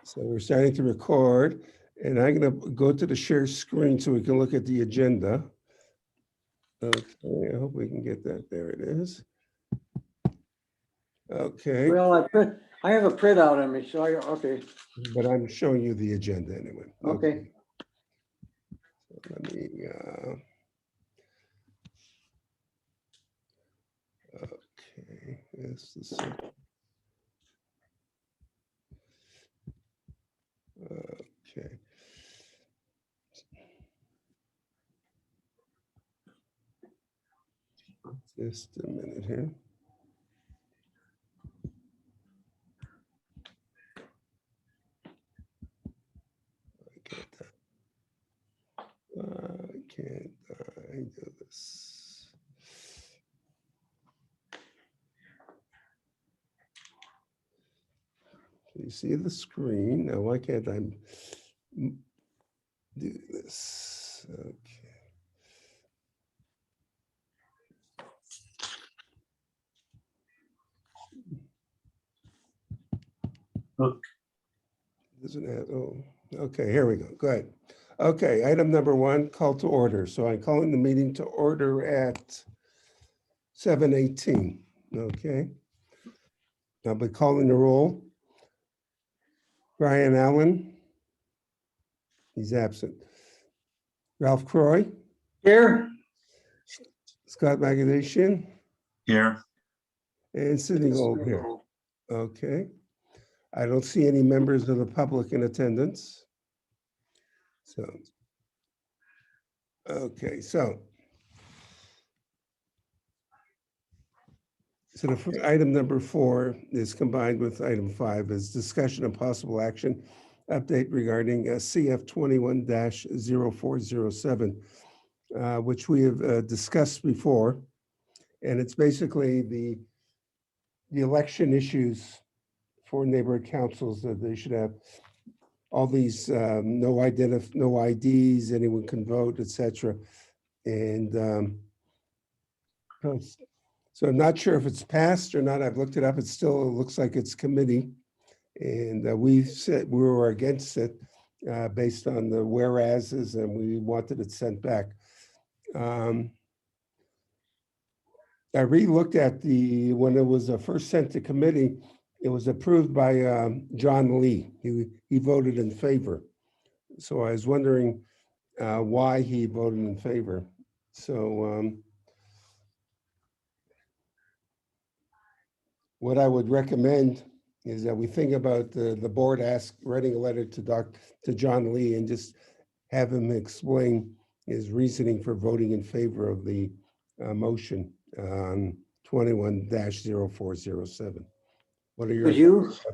So we're starting to record, and I'm going to go to the share screen so we can look at the agenda. Okay, I hope we can get that. There it is. Okay, Well, I have a printout on me, so okay, but I'm showing you the agenda anyway. okay. So let me, okay, that's the same. Okay. Just a minute here. Can't I do this? Can you see the screen? Now, why can't I do this? Okay. Look. Doesn't have, oh, okay, here we go. Go ahead. Okay, item number 1, call to order. So I'm calling the meeting to order at 7:18. Okay. I'll be calling the roll. Brian Allen. He's absent. Ralph Croy. Here, Scott Magadishian. Here. And Sidney Gold here. Okay. I don't see any members of the public in attendance. So, okay, so the item number 4 is combined with item 5 is discussion of possible action update regarding CF 21-0407, which we have discussed before. And it's basically the election issues for neighborhood councils, that they should have all these no IDs, anyone can vote, etc. And so I'm not sure if it's passed or not. I've looked it up. It still looks like it's committee. And we said we were against it based on the whereases, and we wanted it sent back. I re-looked at when it was first sent to committee, it was approved by John Lee. He voted in favor. So I was wondering why he voted in favor. So what I would recommend is that we think about the board writing a letter to John Lee and just have him explain his reasoning for voting in favor of the motion on 21-0407. What are your thoughts?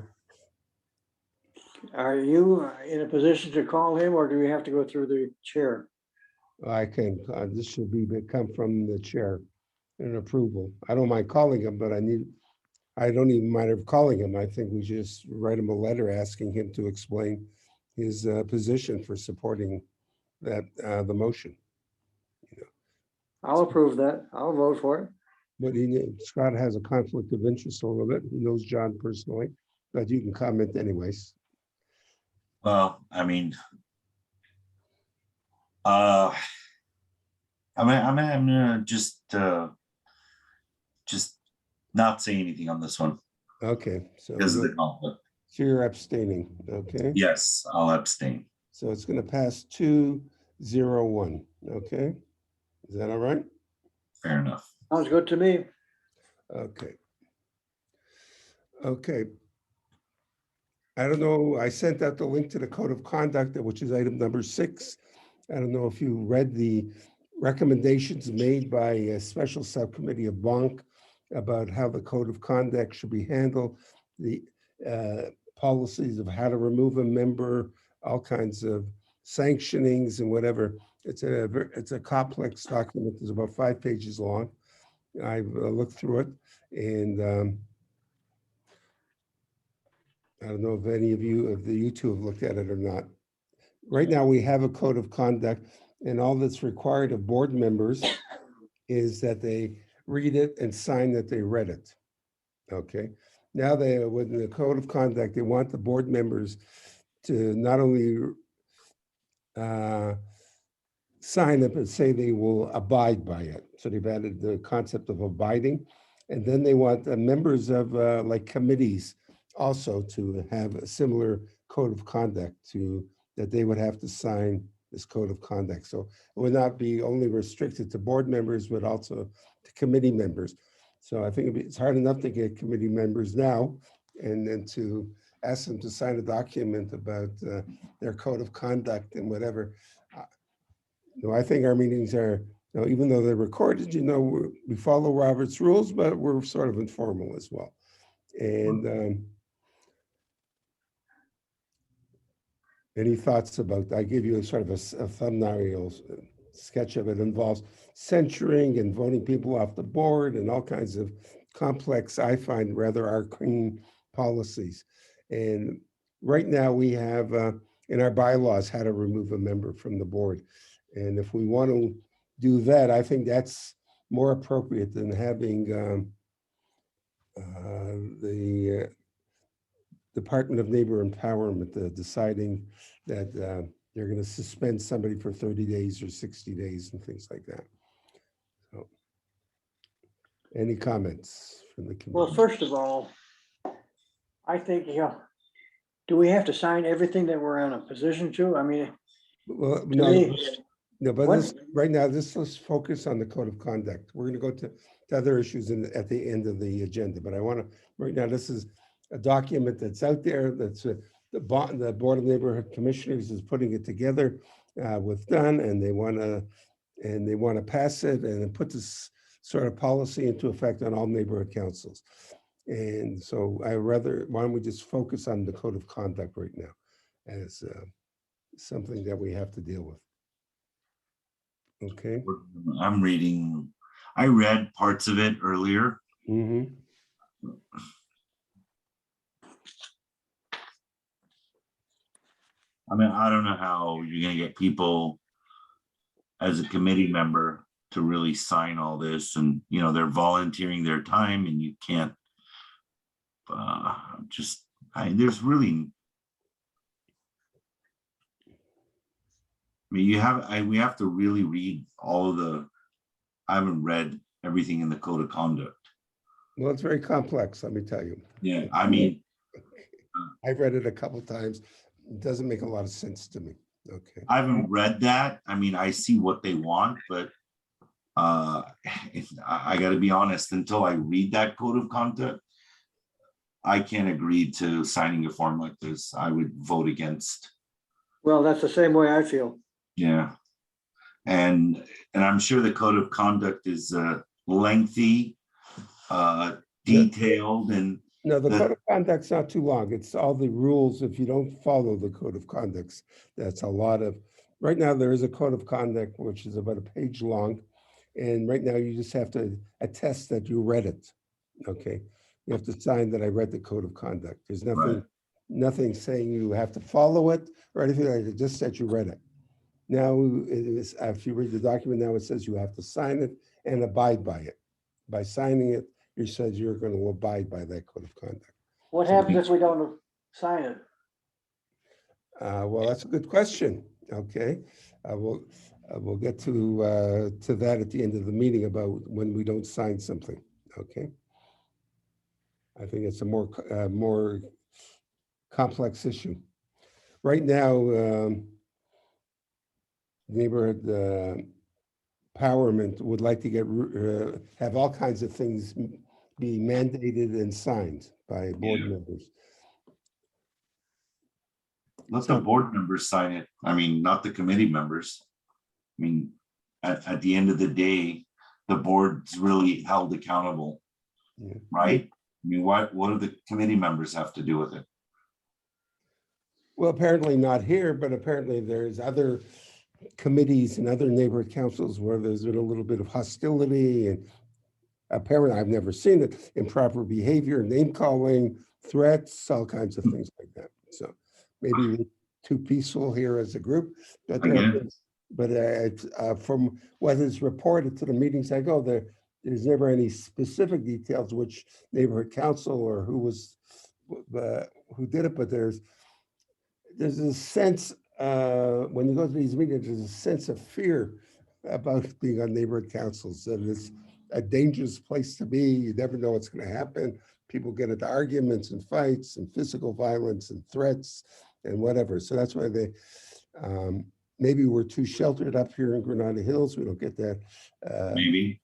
are you in a position to call him, or do we have to go through the chair? I can, this should come from the chair, an approval. I don't mind calling him, but I don't even mind of calling him. I think we just write him a letter asking him to explain his position for supporting that, the motion. I'll approve that. I'll vote for it. But Scott has a conflict of interest a little bit. He knows John personally, but you can comment anyways. Well, I mean, I'm gonna just not say anything on this one Okay, so because of the conflict. so you're abstaining, okay? Yes, I'll abstain. So it's going to pass 2-0-1, okay? Is that all right? Fair enough. Sounds good to me. Okay. Okay. I don't know, I sent out the link to the code of conduct, which is item number 6. I don't know if you read the recommendations made by a special subcommittee of Bonk about how the code of conduct should be handled, the policies of how to remove a member, all kinds of sanctionings and whatever. It's a complex document. It's about 5 pages long. I've looked through it, and I don't know if any of you two have looked at it or not. Right now, we have a code of conduct, and all that's required of board members is that they read it and sign that they read it. Okay. Now with the code of conduct, they want the board members to not only sign it, but say they will abide by it. So they've added the concept of abiding. And then they want members of like committees also to have a similar code of conduct that they would have to sign this code of conduct. So it would not be only restricted to board members, but also to committee members. So I think it's hard enough to get committee members now, and then to ask them to sign a document about their code of conduct and whatever. I think our meetings are, even though they're recorded, we follow Robert's rules, but we're sort of informal as well. And any thoughts about, I give you a sort of a thumbnail sketch of it. Involves censuring and voting people off the board and all kinds of complex, I find rather arcane policies. And right now we have in our bylaws how to remove a member from the board. And if we want to do that, I think that's more appropriate than having the Department of Neighbor Empowerment deciding that they're going to suspend somebody for 30 days or 60 days and things like that. So, any comments from the committee? Well, first of all, I think, do we have to sign everything that we're in a position to? I mean, Well, to no, me, no, but what- this, right now, let's focus on the code of conduct. We're going to go to other issues at the end of the agenda, but I want to, right now, this is a document that's out there, that's the Board of Neighborhood Commissioners is putting it together with Dunn, and they want to pass it and put this sort of policy into effect on all neighborhood councils. And so why don't we just focus on the code of conduct right now as something that we have to deal with. Okay. I'm reading, I read parts of it earlier. Mm-hmm. I mean, I don't know how you're gonna get people as a committee member to really sign all this, and they're volunteering their time, and you can't there's really, I mean, we have to really read all the, I haven't read everything in the code of conduct. Well, it's very complex, let me tell you. Yeah, I mean, I've read it a couple of times. It doesn't make a lot of sense to me. Okay. I haven't read that. I mean, I see what they want, but I got to be honest, until I read that code of conduct, I can't agree to signing a form like this. I would vote against. well, that's the same way I feel. Yeah. And I'm sure the code of conduct is lengthy, detailed, and No, the code of conduct's not too long. It's all the rules. If you don't follow the code of conduct, that's a lot of, right now there is a code of conduct, which is about a page long. And right now you just have to attest that you read it. Okay. You have to sign that I read the code of conduct. There's nothing saying you have to follow it or anything like that, just that you read it. Now, if you read the document, now it says you have to sign it and abide by it. By signing it, it says you're going to abide by that code of conduct. What happens if we don't sign it? Well, that's a good question. Okay, we'll get to that at the end of the meeting about when we don't sign something. Okay, I think it's a more complex issue. Right now, neighborhood empowerment would like to have all kinds of things be mandated and signed by board members. let the board members sign it. I mean, not the committee members. I mean, at the end of the day, the board's really held accountable, right? I mean, what do the committee members have to do with it? Well, apparently not here, but apparently there's other committees and other neighborhood councils where there's been a little bit of hostility, and apparently I've never seen it, improper behavior, name calling, threats, all kinds of things like that. So maybe we're too peaceful here as a group, but from what is reported to the meetings I go, there's never any specific details which neighborhood council or who did it, but there's a sense, when you go to these meetings, there's a sense of fear about being on neighborhood councils, that it's a dangerous place to be. You never know what's going to happen. People get into arguments and fights and physical violence and threats and whatever. So that's why they, maybe we're too sheltered up here in Granada Hills. We don't get that. Maybe.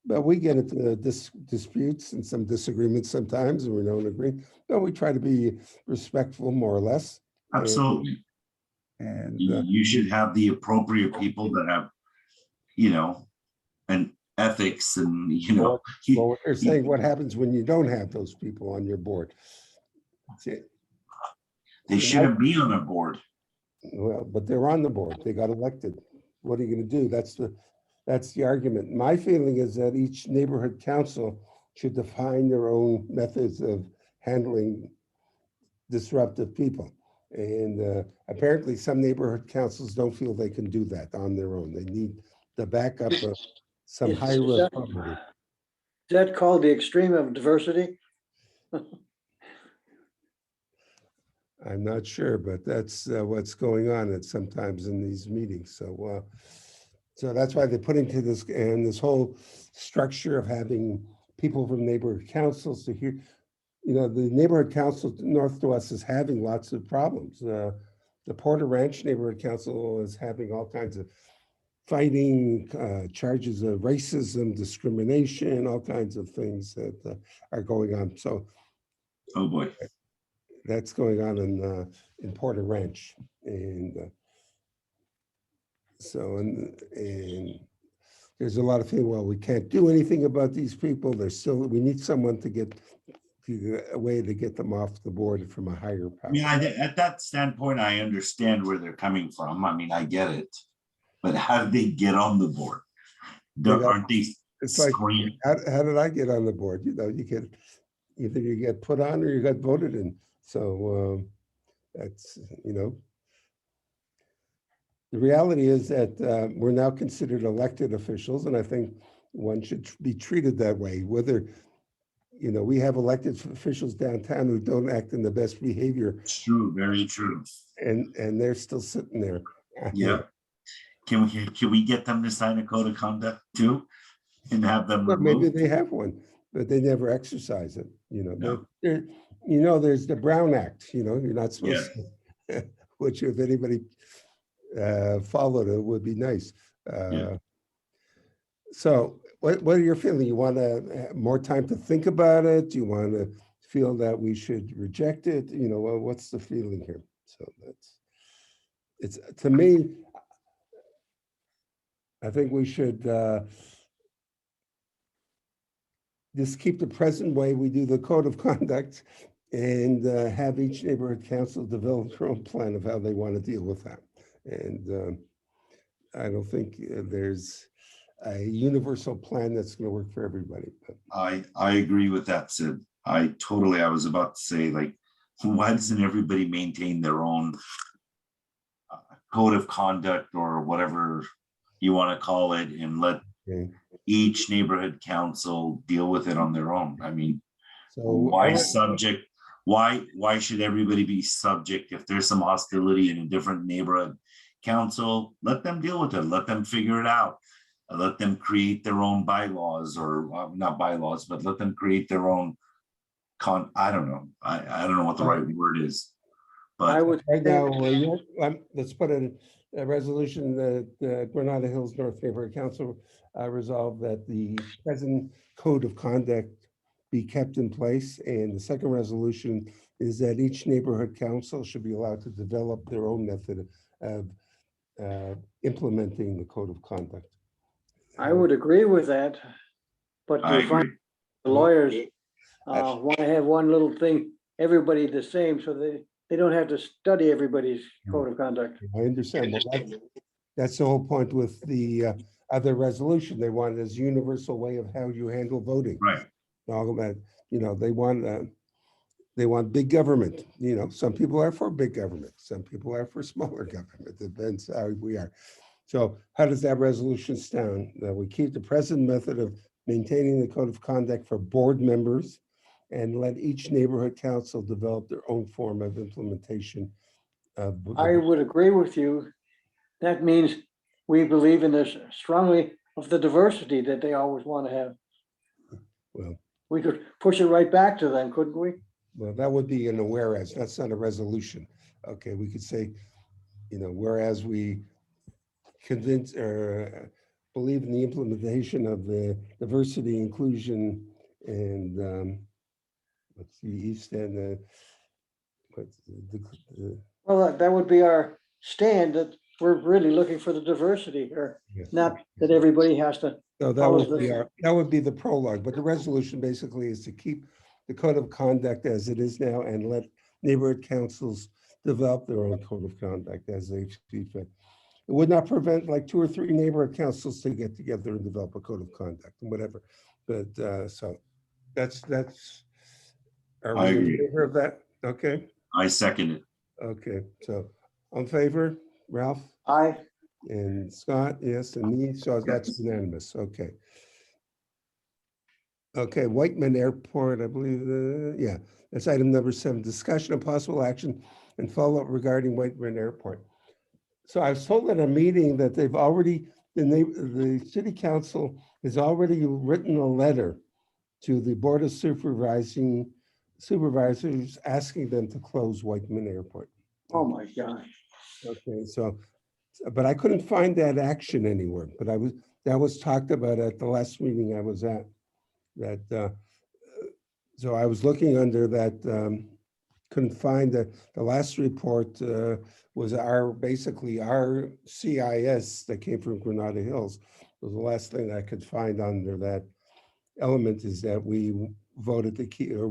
But we get into disputes and some disagreements sometimes, and we don't agree. But we try to be respectful, more or less. Absolutely. And You should have the appropriate people that have, you know, an ethics and, you know. well, what they're saying, what happens when you don't have those people on your board? See, They shouldn't be on a board. well, but they're on the board. They got elected. What are you going to do? That's the argument. My feeling is that each neighborhood council should define their own methods of handling disruptive people. And apparently some neighborhood councils don't feel they can do that on their own. They need the backup of some Is higher that- authority. Is that called the extreme of diversity? I'm not sure, but that's what's going on at sometimes in these meetings. So that's why they put into this, and this whole structure of having people from neighborhood councils to hear. You know, the neighborhood council north to us is having lots of problems. The Porter Ranch Neighborhood Council is having all kinds of fighting, charges of racism, discrimination, all kinds of things that are going on. So Oh, boy. that's going on in Porter Ranch, and so and there's a lot of things. Well, we can't do anything about these people. We need someone to get a way to get them off the board from a higher power. Yeah, at that standpoint, I understand where they're coming from. I mean, I get it. But how did they get on the board? Aren't they It's like, screaming? how did I get on the board? You know, you get either you get put on or you got voted in. So that's, you know, the reality is that we're now considered elected officials, and I think one should be treated that way. Whether, you know, we have elected officials downtown who don't act in the best behavior, True, very true. and they're still sitting there. Yeah. Can we get them to sign a code of conduct too? And have them But maybe removed? they have one, but they never exercise it, you know. No. You know, there's the Brown Act, you know, you're not supposed to, which if anybody followed it would be nice. Yeah. So what are your feelings? You want to have more time to think about it? Do you want to feel that we should reject it? You know, what's the feeling here? So it's to me, I think we should just keep the present way we do the code of conduct, and have each neighborhood council develop their own plan of how they want to deal with that. And I don't think there's a universal plan that's going to work for everybody. But I agree with that, Sid. I was about to say, like, why doesn't everybody maintain their own code of conduct or whatever you want to call it, and let okay. each neighborhood council deal with it on their own? I mean, So why should everybody be subject? If there's some hostility in a different neighborhood council, let them deal with it. Let them figure it out. Let them create their own bylaws, or not bylaws, but let them create their own I don't know. I don't know what the right word is. I But would right think, now, let's put in a resolution that the Granada Hills North Neighborhood Council resolved that the present code of conduct be kept in place. And the second resolution is that each neighborhood council should be allowed to develop their own method of implementing the code of conduct. I would agree with that, but I you find agree. the lawyers want to have one little thing, everybody the same, so they don't have to study everybody's code of conduct. I understand. Well, that's the whole point with the other resolution. They want it as universal way of how you handle voting. Right. All about, you know, they want big government. You know, some people are for big government. Some people are for smaller government. Depends how we are. So how does that resolution stand? That we keep the present method of maintaining the code of conduct for board members, and let each neighborhood council develop their own form of implementation I would agree with you. That means we believe in this strongly of the diversity that they always want to have. Well, We could push it right back to them, couldn't we? well, that would be in a whereas, that's not a resolution. Okay, we could say, whereas we convince or believe in the implementation of the diversity, inclusion, and let's see, East and what's the Well, that would be our stand, that we're really looking for the diversity here, yeah. not that everybody has to. So that follows would be this. that would be the prologue, but the resolution basically is to keep the code of conduct as it is now and let neighborhood councils develop their own code of conduct as they see fit. It would not prevent like 2 or 3 neighborhood councils to get together and develop a code of conduct and whatever. But so that's, are I we in agree. favor of that? Okay, I second it. okay. So on favor, Ralph? I, And Scott, yes, and me, so that's unanimous, okay. Okay, Whiteman Airport, I believe, yeah, that's item number 7, discussion of possible action and follow-up regarding Whiteman Airport. So I was told at a meeting that they've already, the city council has already written a letter to the Board of Supervisors asking them to close Whiteman Airport. oh my gosh. Okay, so, but I couldn't find that action anywhere, but that was talked about at the last meeting I was at. So I was looking under that, couldn't find the last report was basically our CIS that came from Granada Hills. Was the last thing I could find under that element is that we voted to keep or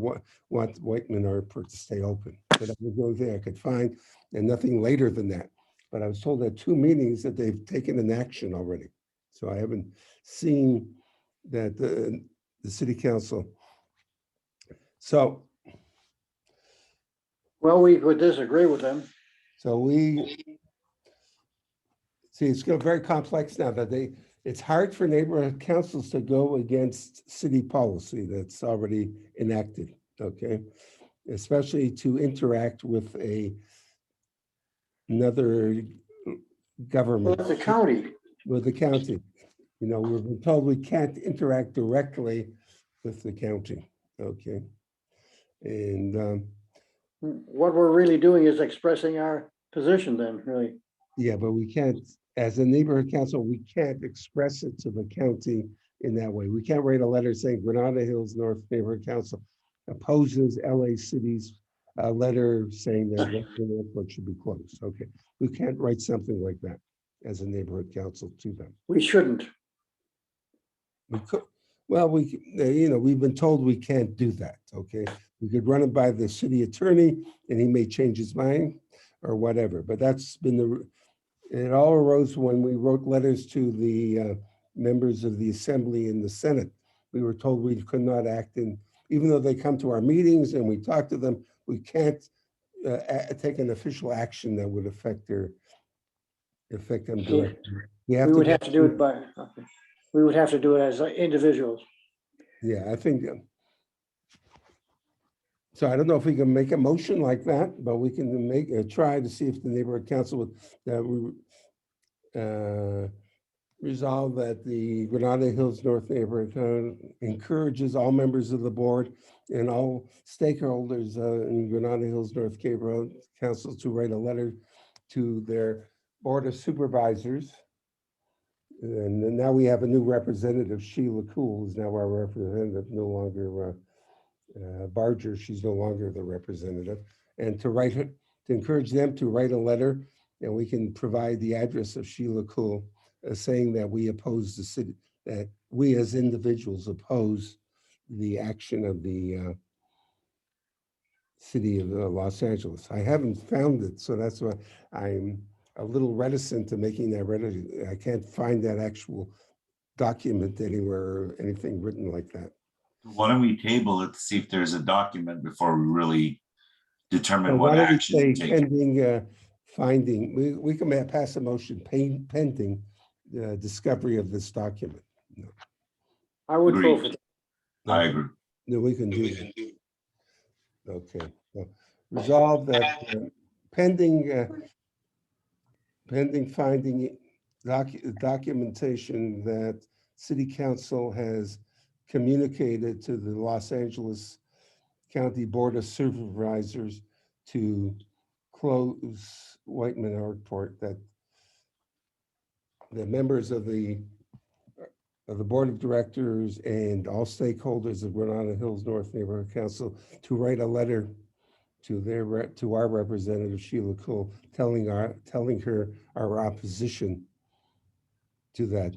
want Whiteman Airport to stay open. So that was the only thing I could find, and nothing later than that. But I was told at 2 meetings that they've taken an action already. So I haven't seen that the city council. So Well, we would disagree with them. So we see it's very complex now that it's hard for neighborhood councils to go against city policy that's already enacted, okay? Especially to interact with another Well, government, it's a county. with the county. We've been told we can't interact directly with the county, okay? And What we're really doing is expressing our position then, really. yeah, but we can't, as a neighborhood council, we can't express it to the county in that way. We can't write a letter saying Granada Hills North Neighborhood Council opposes LA City's letter saying that Whiteman Airport should be closed. Okay, we can't write something like that as a neighborhood council to them. We shouldn't. We could, well, we've been told we can't do that, okay? We could run it by the city attorney and he may change his mind or whatever, but that's been it all arose when we wrote letters to the members of the Assembly and the Senate. We were told we could not act even though they come to our meetings and we talk to them, we can't take an official action that would affect them directly. We would have to do it by, okay. We would have to do it as individuals. Yeah, I think, so I don't know if we can make a motion like that, but we can try to see if the neighborhood council would resolve that the Granada Hills North Neighborhood encourages all members of the board and all stakeholders in Granada Hills North Neighborhood Council to write a letter to their Board of Supervisors. And then now we have a new representative, Sheila Cool is now our representative, no longer Barger, she's no longer the representative. And to encourage them to write a letter, and we can provide the address of Sheila Cool saying that we oppose the city, that we as individuals oppose the action of the city of Los Angeles. I haven't found it, so that's why I'm a little reticent to making that ready. I can't find that actual document anywhere or anything written like that. Why don't we table it to see if there's a document before we really determine Why what don't we action say to take? pending finding, we can pass a motion pending discovery of this document. No, I would vote for Agreed. I agree. no, we can do that. Okay, so resolve that pending finding documentation that City Council has communicated to the Los Angeles County Board of Supervisors to close Whiteman Airport, that the members of the Board of Directors and all stakeholders of Granada Hills North Neighborhood Council to write a letter to our representative Sheila Cool, telling her our opposition to that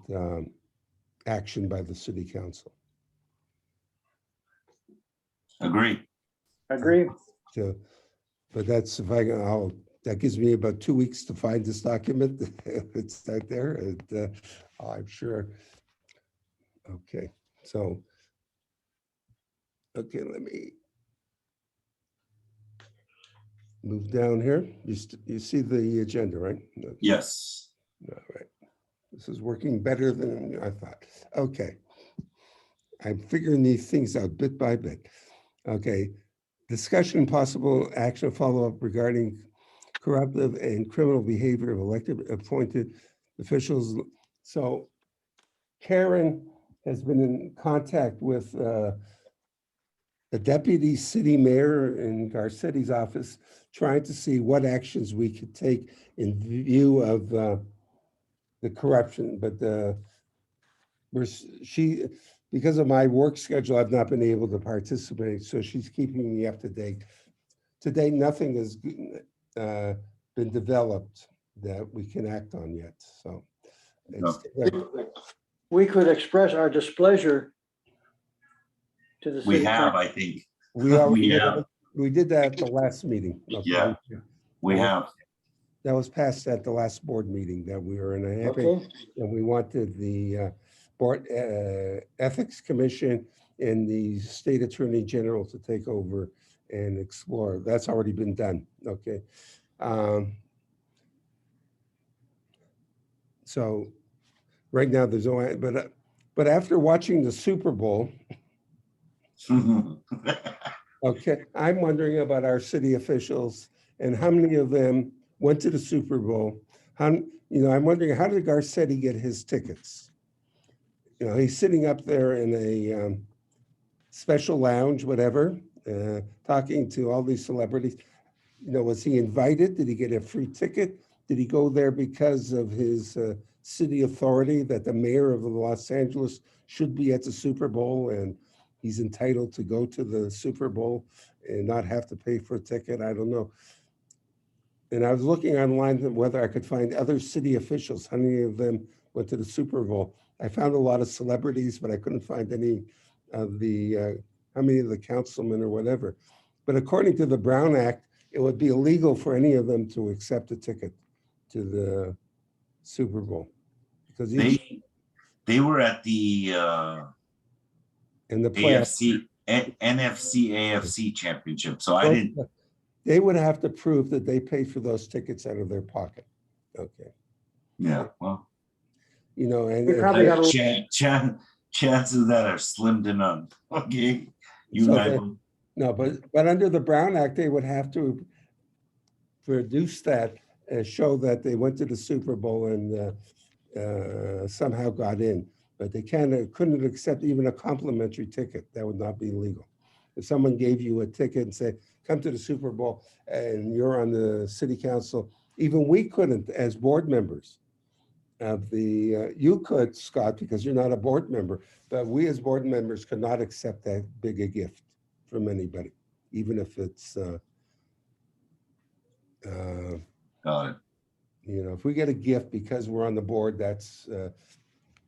action by the City Council. Agree. Agree. So, but that's if that gives me about 2 weeks to find this document. It's out there, and I'm sure. Okay, so okay, let me move down here. You see the agenda, right? Okay. Yes. All right. This is working better than I thought. Okay. I'm figuring these things out bit by bit. Okay. Discussion, possible action, follow-up regarding corruptive and criminal behavior of elected appointed officials. So Karen has been in contact with the deputy city mayor in Garcetti's office, trying to see what actions we could take in view of the corruption. But because of my work schedule, I've not been able to participate. So she's keeping me up to date. Today, nothing has been developed that we can act on yet. So We could express our displeasure to the We city. have, I think. we did that at the last meeting. Okay. Yeah. We have. That was passed at the last board meeting that we were in a happy, Okay. and we wanted the board ethics commission and the state attorney general to take over and explore. That's already been done. Okay. So right now there's no, but after watching the Super Bowl, okay, I'm wondering about our city officials and how many of them went to the Super Bowl. I'm wondering, how did Garcetti get his tickets? He's sitting up there in a special lounge, whatever, talking to all these celebrities. Was he invited? Did he get a free ticket? Did he go there because of his city authority that the mayor of Los Angeles should be at the Super Bowl and he's entitled to go to the Super Bowl and not have to pay for a ticket? I don't know. And I was looking online whether I could find other city officials. How many of them went to the Super Bowl? I found a lot of celebrities, but I couldn't find any of the, how many of the councilmen or whatever. But according to the Brown Act, it would be illegal for any of them to accept a ticket to the Super Bowl. Because they were at the in the playoffs. NFC AFC championship. So I didn't. They would have to prove that they paid for those tickets out of their pocket. Okay. Yeah. Well, and probably got chances of that are slim to none. Okay. No, but under the Brown Act, they would have to produce that and show that they went to the Super Bowl and somehow got in. But they couldn't accept even a complimentary ticket. That would not be legal. If someone gave you a ticket and said, come to the Super Bowl and you're on the city council, even we couldn't as board members of you could, Scott, because you're not a board member, but we as board members could not accept that big a gift from anybody, even if it's, got it. If we get a gift because we're on the board, that's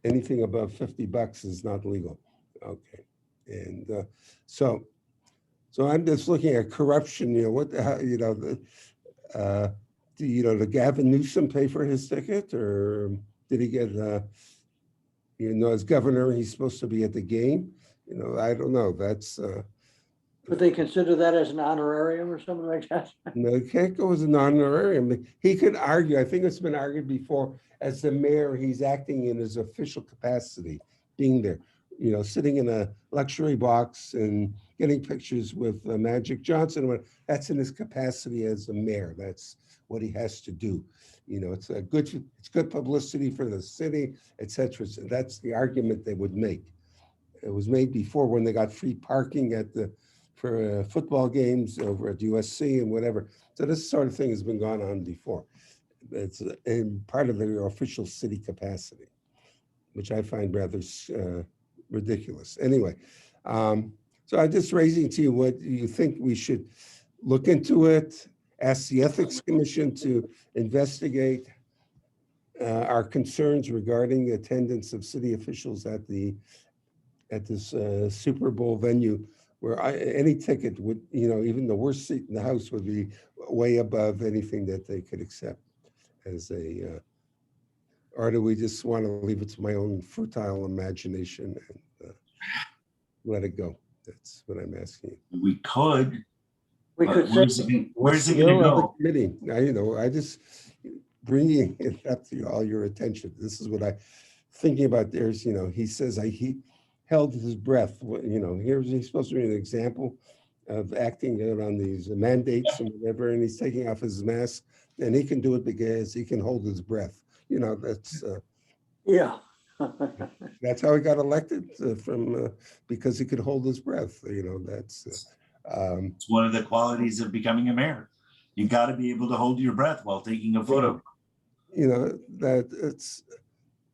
anything above $50 is not legal. Okay. And so I'm just looking at corruption, what the hell, did Gavin Newsom pay for his ticket, or did he get, as governor, he's supposed to be at the game? I don't know. That's. Would they consider that as an honorarium or something like that? No, it can't go as an honorarium. He could argue, I think it's been argued before, as the mayor, he's acting in his official capacity, being there. you know, sitting in a luxury box and getting pictures with Magic Johnson. That's in his capacity as a mayor. That's what he has to do. You know, it's good publicity for the city, et cetera. So that's the argument they would make. It was made before when they got free parking for football games over at USC and whatever. So this sort of thing has been going on before. It's in part of their official city capacity, which I find rather ridiculous. Anyway, so I'm just raising to you what you think we should look into it, ask the Ethics Commission to investigate our concerns regarding attendance of city officials at this Super Bowl venue, where any ticket would, you know, even the worst seat in the house would be way above anything that they could accept as a, or do we just want to leave it to my own fertile imagination and let it go? That's what I'm asking you. We could, We but could say, where's it You gonna know, the go? committee, you know, I just bringing it up to all your attention. This is what I thinking about. There's, you know, he says he held his breath. You know, he's supposed to be an example of acting out on these mandates and whatever, and he's taking off his mask, and he can do it because he can hold his breath. You know, yeah. that's how he got elected from because he could hold his breath. You know, that's It's one of the qualities of becoming a mayor. You got to be able to hold your breath while taking a photo. you know, that it's,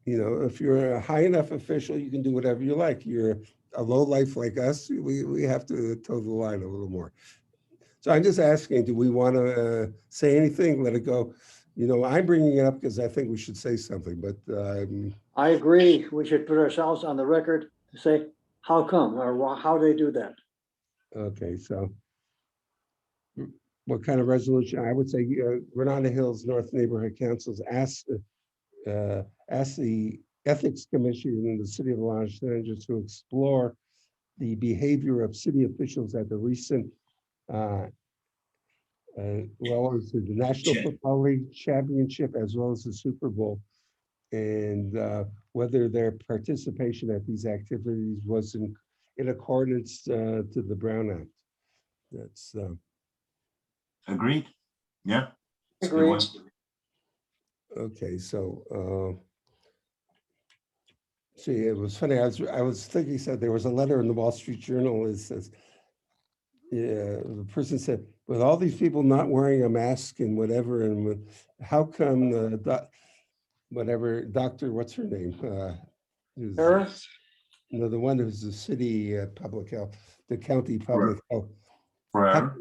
you know, if you're a high enough official, you can do whatever you like. You're a low life like us, we have to toe the line a little more. So I'm just asking, do we want to say anything? Let it go. You know, I'm bringing it up because I think we should say something, but I agree. We should put ourselves on the record to say, how come, or how they do that? okay, so what kind of resolution? I would say Renata Hills North Neighborhood Councils ask the Ethics Commission in the city of Los Angeles to explore the behavior of city officials at the recent well as the National Football League Championship as well as the Super Bowl, and whether their participation at these activities was in accordance to the Brown Act. That's Agreed. Yeah. That's a good Agreed. one. okay. So see, it was funny. I was thinking, said there was a letter in the Wall Street Journal. It says, yeah, the person said, with all these people not wearing a mask and whatever, and how come whatever doctor, what's her name? Who's, Sarah? no, the one who's the city public health, the county public health. Forever.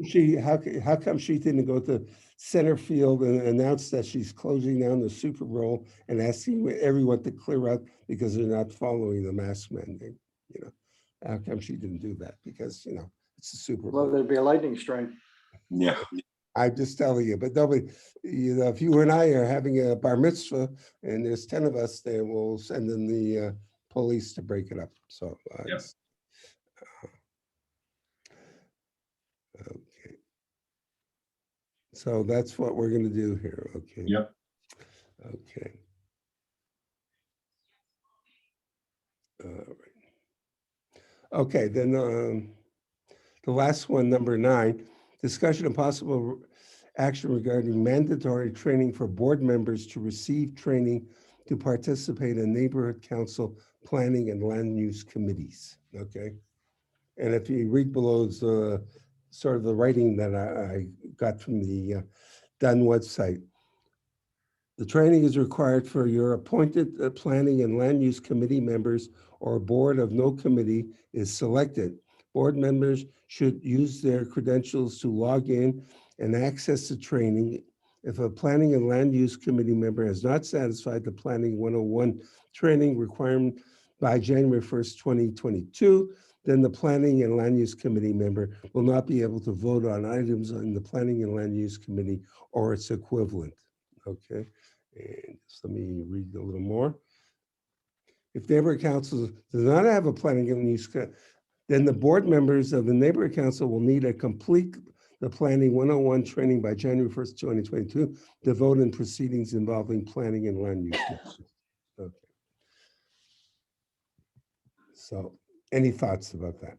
How come she didn't go to center field and announce that she's closing down the Super Bowl and asking everyone to clear out because they're not following the mask mandate? You know, how come she didn't do that? Because, you know, it's a Super Bowl. Well, there'd be a lightning strike. Yeah. I'm just telling you, but nobody, you know, if you and I are having a bar mitzvah and there's 10 of us, then we'll send in the police to break it up. So, Yep. Okay. So that's what we're going to do here. Okay. Yep. Okay. All right. Okay, then the last one, number 9, discussion of possible action regarding mandatory training for board members to receive training to participate in neighborhood council planning and land use committees. Okay. And if you read below sort of the writing that I got from the Dunn website, the training is required for your appointed planning and land use committee members or a board of no committee is selected. Board members should use their credentials to log in and access the training. If a planning and land use committee member has not satisfied the Planning 101 training requirement by January 1st, 2022, then the Planning and Land Use Committee member will not be able to vote on items in the Planning and Land Use Committee or its equivalent. Okay, and just let me read a little more. If neighborhood council does not have a planning and use, then the board members of the neighborhood council will need to complete the Planning 101 training by January 1st, 2022 to vote in proceedings involving planning and land use. Okay. So any thoughts about that?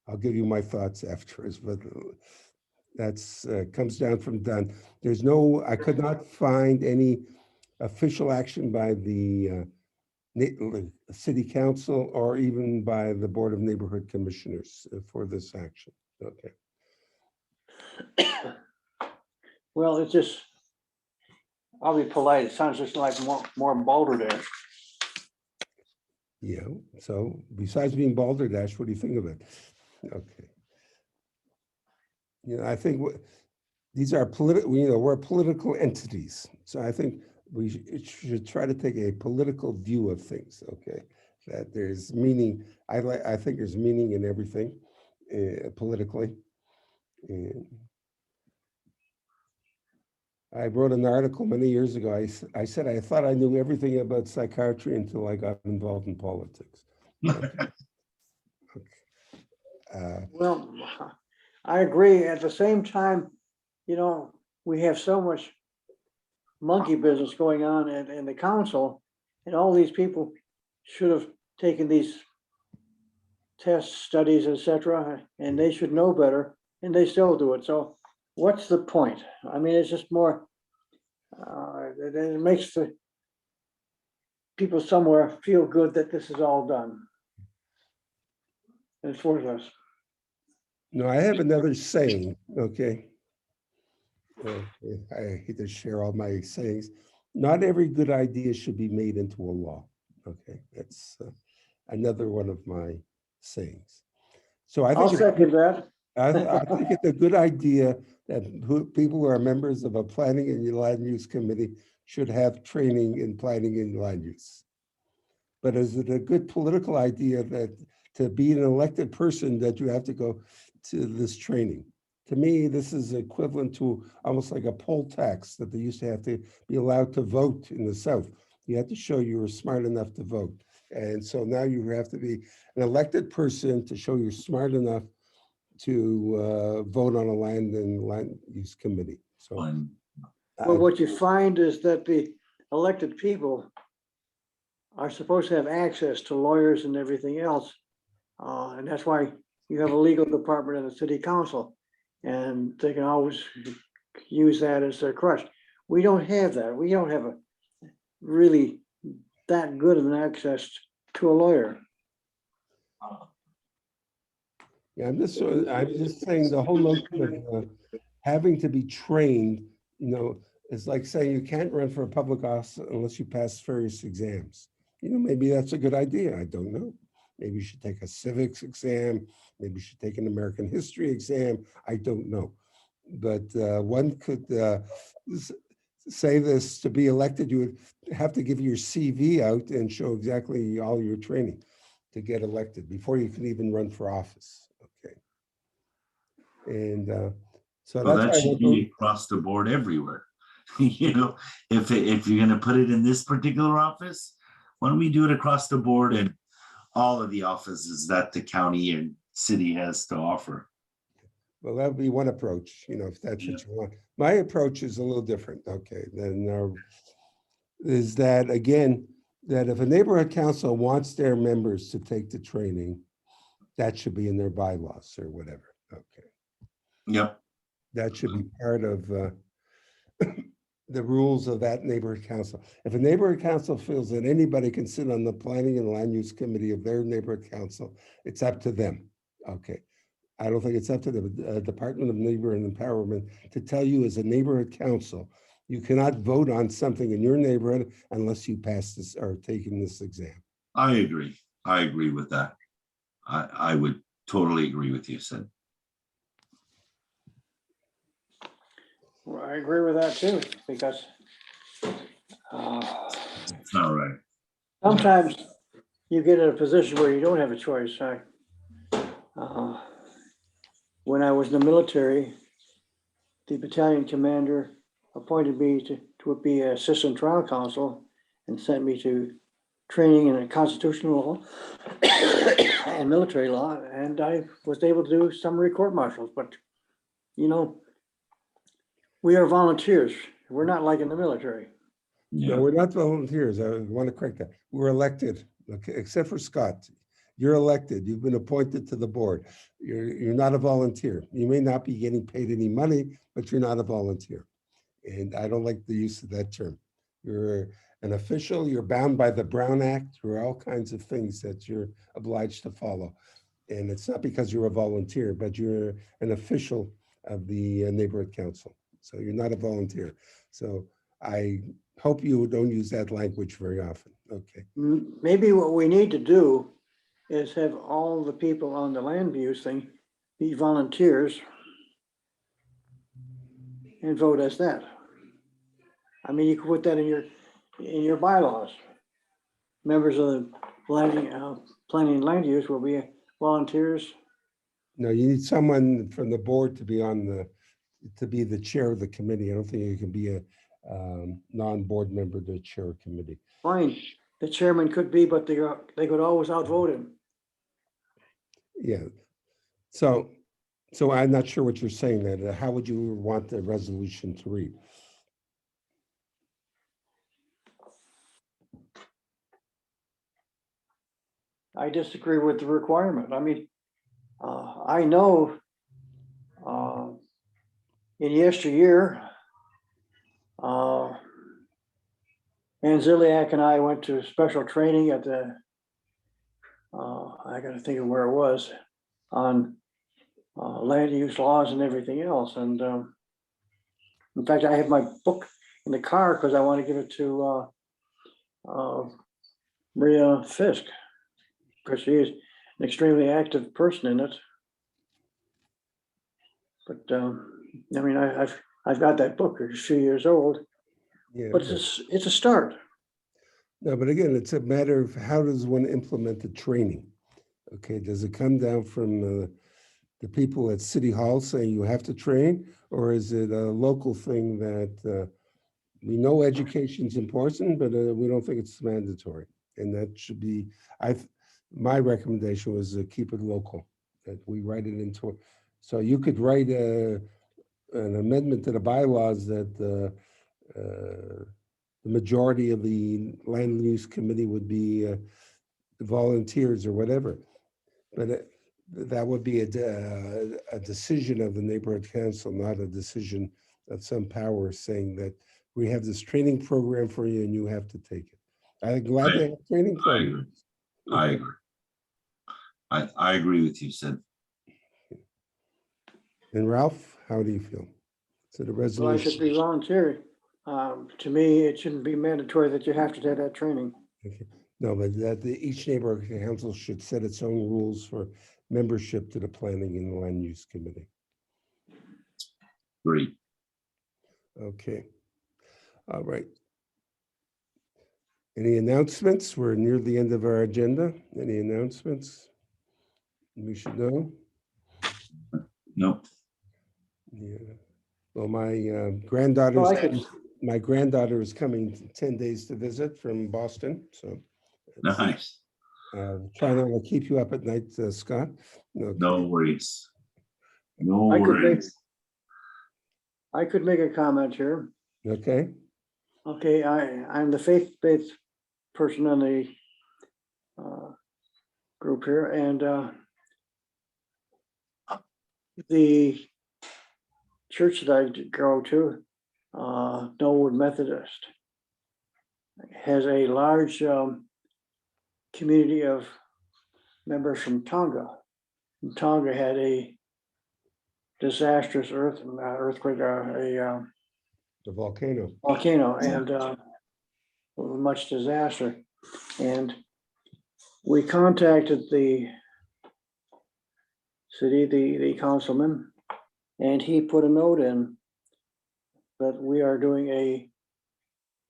I'll give you my thoughts afterwards, but that's comes down from Don. There's no, I could not find any official action by the city council or even by the Board of Neighborhood Commissioners for this action. Okay. Well, it's just, I'll be polite. It sounds just like more balderdash. Yeah. So besides being balderdash, what do you think of it? Okay. I think these are political, we're political entities. So I think we should try to take a political view of things, okay? That there's meaning, I think there's meaning in everything politically. And I wrote an article many years ago. I said I thought I knew everything about psychiatry until I got involved in politics. Okay. Well, I agree. At the same time, we have so much monkey business going on in the council, and all these people should have taken these tests, studies, etc., and they should know better, and they still do it. So what's the point? I mean, it's just more, it makes the people somewhere feel good that this is all done. It's worthless. No, I have another saying, okay? I hate to share all my sayings. Not every good idea should be made into a law, okay? That's another one of my sayings. So I I'll think second that. I think it's a good idea that people who are members of a planning and land use committee should have training in planning and land use. But is it a good political idea that to be an elected person that you have to go to this training? To me, this is equivalent to almost like a poll tax that they used to have to be allowed to vote in the South. You had to show you were smart enough to vote. And so now you have to be an elected person to show you're smart enough to vote on a land and land use committee. So, Well, what you find is that the elected people are supposed to have access to lawyers and everything else. And that's why you have a legal department in the city council, and they can always use that as their crutch. We don't have that. We don't have a really that good of an access to a lawyer. yeah, I'm just saying the whole notion of having to be trained, it's like saying you can't run for a public office unless you pass various exams. Maybe that's a good idea. I don't know. Maybe you should take a civics exam. Maybe you should take an American history exam. I don't know. But one could say this: to be elected, you would have to give your CV out and show exactly all your training to get elected before you can even run for office. Okay. And so Well, that's that should be across the board everywhere. If you're going to put it in this particular office, why don't we do it across the board in all of the offices that the county and city has to offer? Well, that would be one approach, if that's what you want. My approach is a little different. Okay, then is that again, that if a neighborhood council wants their members to take the training, that should be in their bylaws or whatever. Okay. Yep. That should be part of the rules of that neighborhood council. If a neighborhood council feels that anybody can sit on the planning and land use committee of their neighborhood council, it's up to them. Okay. I don't think it's up to the Department of Neighborhood Empowerment to tell you as a neighborhood council, you cannot vote on something in your neighborhood unless you pass this or taken this exam. I agree. I agree with that. I would totally agree with you, Sid. Well, I agree with that too, because It's not right. sometimes you get in a position where you don't have a choice. When I was in the military, the battalion commander appointed me to be an assistant trial counsel and sent me to training in constitutional law and military law, and I was able to do summary court martials. But we are volunteers. We're not like in the military. Yeah. No, we're not volunteers. I want to correct that. We're elected. okay, except for Scott. You're elected, you've been appointed to the board. You're not a volunteer. You may not be getting paid any money, but you're not a volunteer. And I don't like the use of that term. You're an official, you're bound by the Brown Act, there are all kinds of things that you're obliged to follow. And it's not because you're a volunteer, but you're an official of the neighborhood council. So you're not a volunteer. So I hope you don't use that language very often. Okay. Maybe what we need to do is have all the people on the land use thing be volunteers and vote as that. I mean, you could put that in your bylaws. Members of the planning and land use will be volunteers. No, you need someone from the board to be to be the chair of the committee. I don't think you can be a non-board member to chair a committee. Fine, the chairman could be, but they could always outvote him. Yeah. So I'm not sure what you're saying there. How would you want the resolution to read? I disagree with the requirement. I mean, I know in yesteryear, Anziliak and I went to special training at the, I gotta think of where it was, on land use laws and everything else. And in fact, I have my book in the car because I want to give it to Maria Fisk, because she is an extremely active person in it. But I mean, I've got that book. It's a few years old, Yeah, but it's a start. no, but again, it's a matter of how does one implement the training? Okay, does it come down from the people at City Hall saying you have to train, or is it a local thing that we know education's important, but we don't think it's mandatory, and that should be. My recommendation was to keep it local, that we write it into. So you could write an amendment to the bylaws that the majority of the land use committee would be volunteers or whatever. But that would be a decision of the neighborhood council, not a decision of some power saying that we have this training program for you and you have to take it. I'm glad they have training programs. I agree. I agree with you, Sid. And Ralph, how do you feel? So the So I resolution. should be voluntary. To me, it shouldn't be mandatory that you have to take that training. Okay. No, but that each neighborhood council should set its own rules for membership to the planning and land use committee. Great. Okay. All right. Any announcements? We're near the end of our agenda. Any announcements we should know? Nope. Yeah. Well, my my granddaughter is coming 10 days to visit from Boston. So Nice. try not to keep you up at night, Scott. Okay. No worries. No I worries. could make a comment here. Okay. Okay, I'm the faith-based person on the group here, and the church that I go to, Knollwood Methodist, has a large community of members from Tonga. And Tonga had a disastrous earthquake, The volcano. volcano, and much disaster. And we contacted the city, the councilman, and he put a note in that we are doing a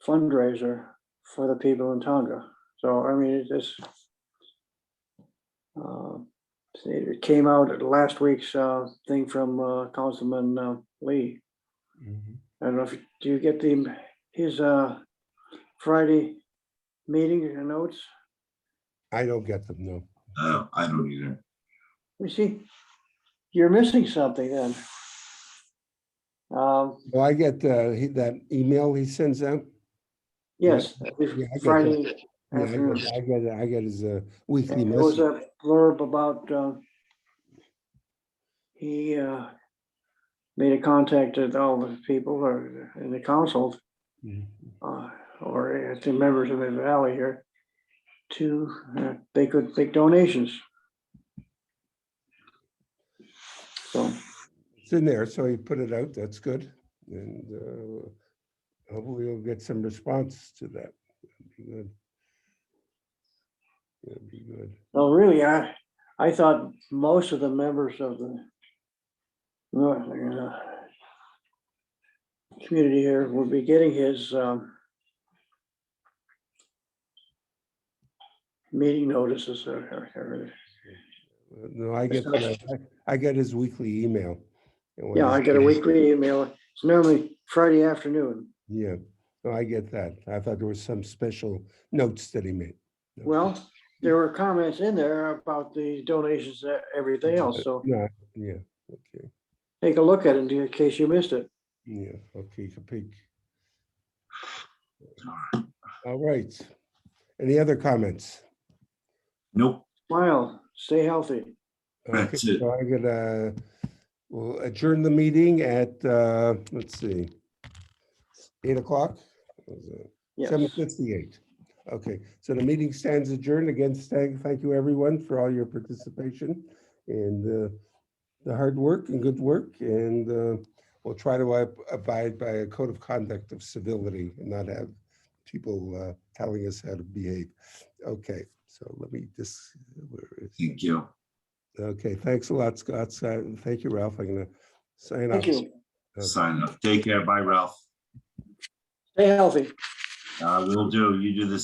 fundraiser for the people in Tonga. So, I mean, it came out at last week's thing from Councilman Lee. Mhm. I don't know if, do you get his Friday meeting notes? I don't get them, no. I don't either. You see, you're missing something then. Well, I get that email he sends out. Yes, Yeah, I get Friday, Yeah, afternoon. I get his weekly And there was message. a blurb about, he made a contact with all the people or in the council, Mhm. or the members of the valley here, to, they could make donations. So, It's in there, so he put it out, that's good. And hopefully we'll get some response to that. That'd be good. That'd be good. no, really, I thought most of the members of the community here would be getting his meeting notices or. No, I get, Such. I get his weekly email. And what Yeah, I he's get a doing. weekly email. It's normally Friday afternoon. Yeah, no, I get that. I thought there was some special notes that he made. Well, there were comments in there about the donations and everything else, so No, yeah, okay, take a look at it in case you missed it. yeah, okay, Capique. All right. Any other comments? Nope, Smile, stay healthy. Okay, That's it. so I'm gonna, we'll adjourn the meeting at, let's see, 8 o'clock? Yes. 7:58. Okay, so the meeting stands adjourned. Again, thank you everyone for all your participation and the hard work and good work. And we'll try to abide by a code of conduct of civility and not have people telling us how to behave. Okay, so let me just, where is, Thank you. okay, thanks a lot, Scott. Thank you, Ralph. I'm gonna sign off. Thank you. Okay. Sign up. Take care. Bye, Ralph. Stay healthy. Will do. You do this.